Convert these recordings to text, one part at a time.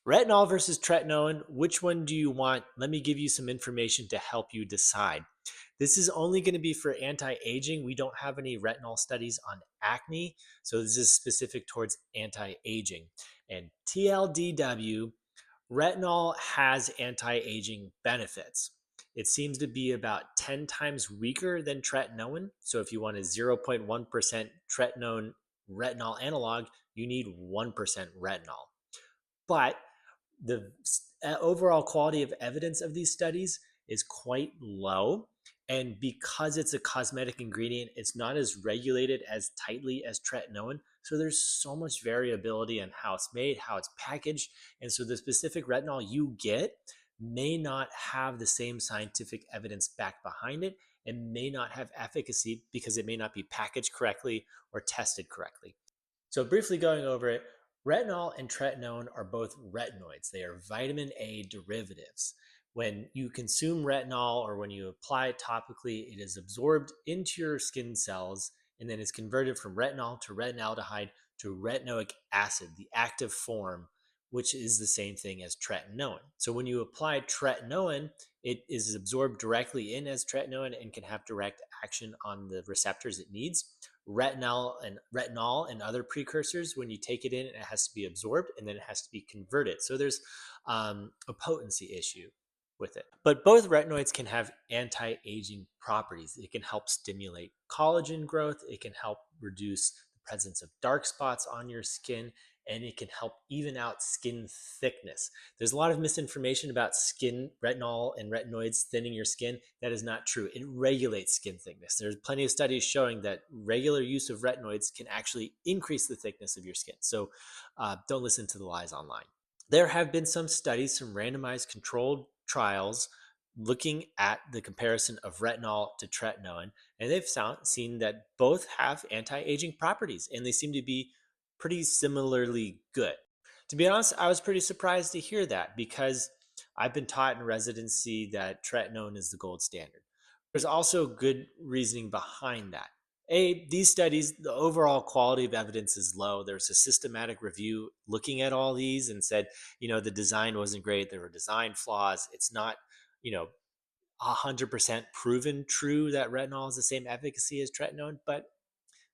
Retinol versus tretinoin, which one do you want? Let me give you some information to help you decide. This is only going to be for anti-aging. We don't have any retinol studies on acne, so this is specific towards anti-aging. And TLDW, retinol has anti-aging benefits. It seems to be about 10 times weaker than tretinoin. So if you want a 0.1% tretinoin retinol analog, you need 1% retinol. But the overall quality of evidence of these studies is quite low. And because it's a cosmetic ingredient, it's not as regulated as tightly as tretinoin. So there's so much variability in how it's made, how it's packaged. And so the specific retinol you get may not have the same scientific evidence back behind it and may not have efficacy because it may not be packaged correctly or tested correctly. So briefly going over it, retinol and tretinoin are both retinoids. They are vitamin A derivatives. When you consume retinol or when you apply it topically, it is absorbed into your skin cells and then is converted from retinol to retinaldehyde to retinoic acid, the active form, which is the same thing as tretinoin. So when you apply tretinoin, it is absorbed directly in as tretinoin and can have direct action on the receptors it needs. Retinol and other precursors, when you take it in, it has to be absorbed and then it has to be converted. So there's a potency issue with it. But both retinoids can have anti-aging properties. It can help stimulate collagen growth. It can help reduce the presence of dark spots on your skin, and it can help even out skin thickness. There's a lot of misinformation about skin retinol and retinoids thinning your skin. That is not true. It regulates skin thickness. There's plenty of studies showing that regular use of retinoids can actually increase the thickness of your skin. So don't listen to the lies online. There have been some studies, some randomized controlled trials looking at the comparison of retinol to tretinoin, and they've seen that both have anti-aging properties and they seem to be pretty similarly good. To be honest, I was pretty surprised to hear that because I've been taught in residency that tretinoin is the gold standard. There's also good reasoning behind that. These studies, the overall quality of evidence is low. There's a systematic review looking at all these and said, the design wasn't great. There were design flaws. It's not, 100% proven true that retinol has the same efficacy as tretinoin, but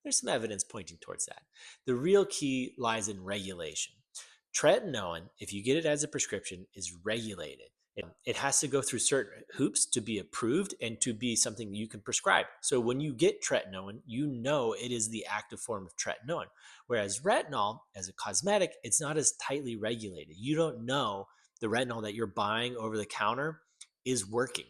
there's some evidence pointing towards that. The real key lies in regulation. Tretinoin, if you get it as a prescription, is regulated. It has to go through certain hoops to be approved and to be something you can prescribe. So when you get tretinoin, you know it is the active form of tretinoin. Whereas retinol, as a cosmetic, it's not as tightly regulated. You don't know the retinol that you're buying over the counter is working.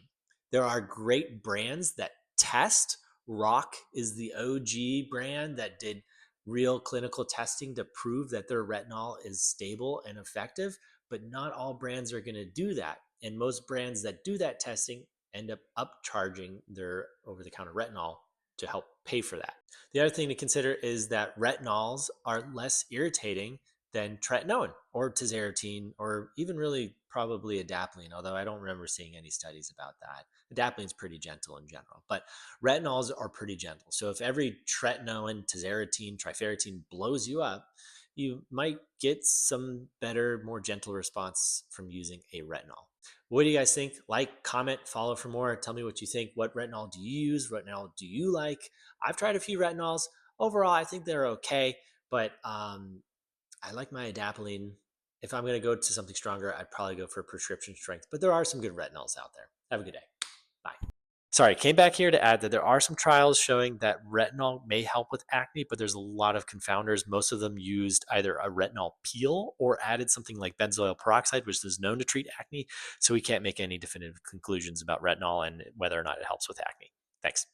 There are great brands that test. Rock is the OG brand that did real clinical testing to prove that their retinol is stable and effective, but not all brands are going to do that. And most brands that do that testing end up upcharging their over-the-counter retinol to help pay for that. The other thing to consider is that retinols are less irritating than tretinoin or tazarotene or even really probably adapalene, although I don't remember seeing any studies about that. Adapalene is pretty gentle in general, but retinols are pretty gentle. So if every tretinoin, tazarotene, trifarotene blows you up, you might get some better, more gentle response from using a retinol. What do you guys think? Like, comment, follow for more. Tell me what you think. What retinol do you use? What retinol do you like? I've tried a few retinols. Overall, I think they're okay, but I like my adapalene. If I'm going to go to something stronger, I'd probably go for prescription strength, but there are some good retinols out there. Have a good day. Bye. Sorry, came back here to add that there are some trials showing that retinol may help with acne, but there's a lot of confounders. Most of them used either a retinol peel or added something like benzoyl peroxide, which is known to treat acne. So we can't make any definitive conclusions about retinol and whether or not it helps with acne. Thanks.